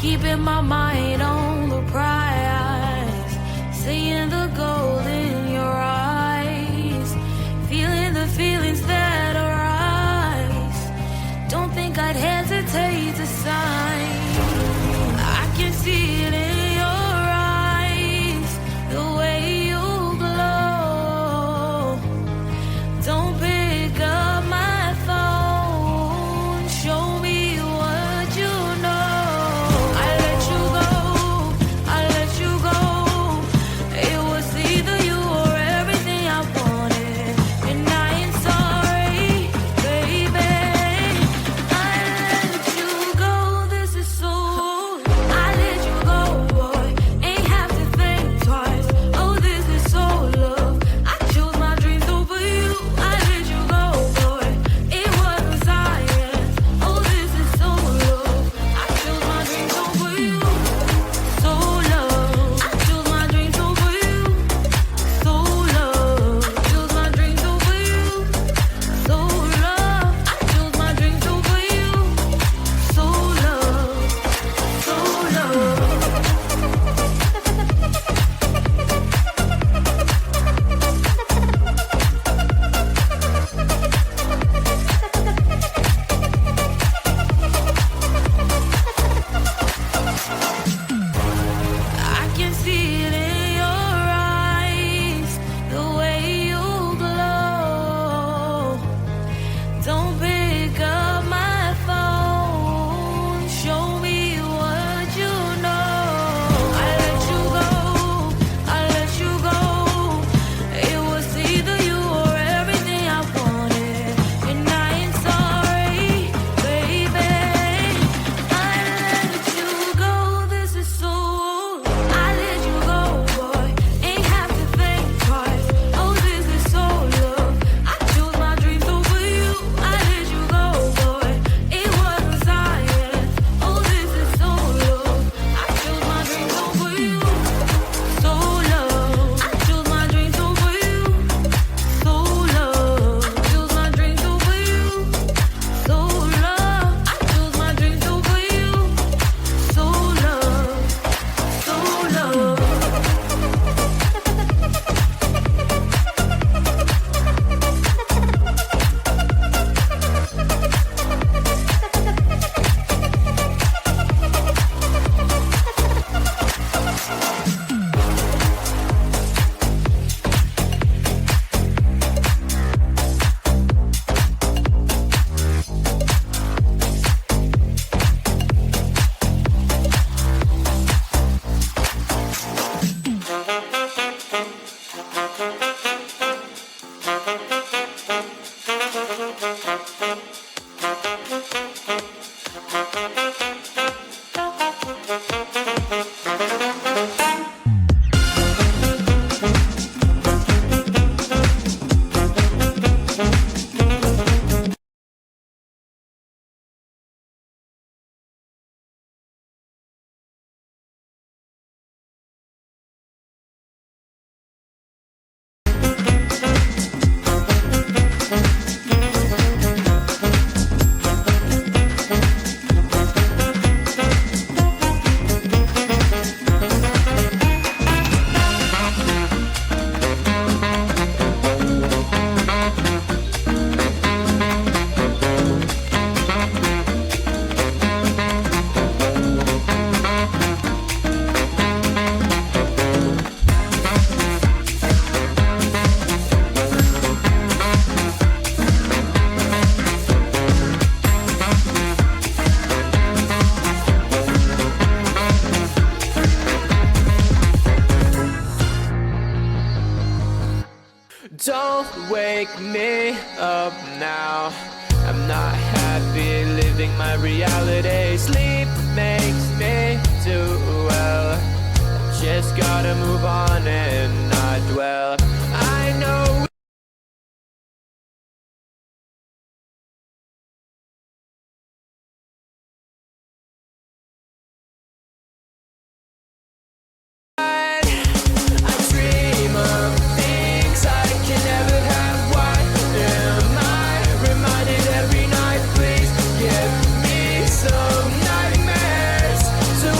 keeping my mind on the prize, seeing the gold in your eyes, feeling the feelings that arise. Don't think I'd hesitate to sign. I can see it in your eyes, the way you glow. Don't pick up my phone, show me what you know. I let you go, I let you go. It was either you or everything I wanted, and I am sorry, baby. I let you go, this is so. I let you go, boy, ain't have to think twice. Oh, this is so love. I chose my dreams over you. I let you go, boy, it wasn't science. Oh, this is so love. I chose my dreams over you. So love. I chose my dreams over you. So love. Chose my dreams over you. So love. I chose my dreams over you. So love. So love. I can see it in your eyes, the way you glow. Don't pick up my phone, show me what you know. I let you go, I let you go. It was either you or everything I wanted, and I am sorry, baby. I let you go, this is so. I let you go, boy, ain't have to think twice. Oh, this is so love. I chose my dreams over you. I let you go, boy, it wasn't science. Oh, this is so love. I chose my dreams over you. So love. I chose my dreams over you. So love. Chose my dreams over you. So love. I chose my dreams over you. So love. So love. Don't wake me up now. I'm not happy living my reality. Sleep makes me do well. Just gotta move on and not dwell. I know. I dream of things I can never have. Why am I reminded every night? Please give me some nightmares to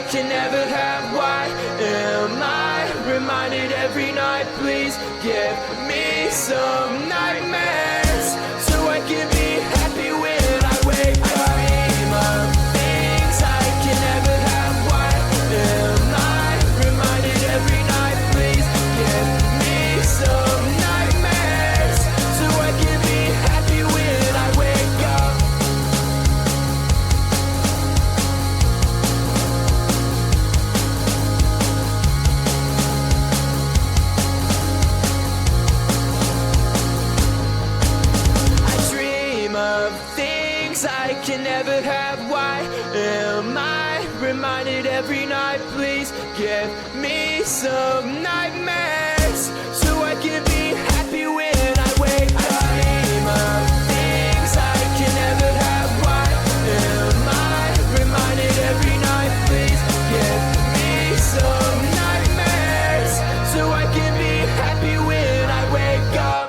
can never have. Why am I reminded every night? Please give me some nightmares so I can be happy when I wake up. I dream of things I can never have. Why am I reminded every night? Please give me some nightmares so I can be happy when I wake up. I dream of things I can never have. Why am I reminded every night? Please give me some nightmares so I can be happy when I wake up. I dream of things I can never have. Why am I reminded every night? Please give me some nightmares so I can be happy when I wake up.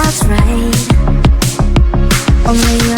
feels right. Only you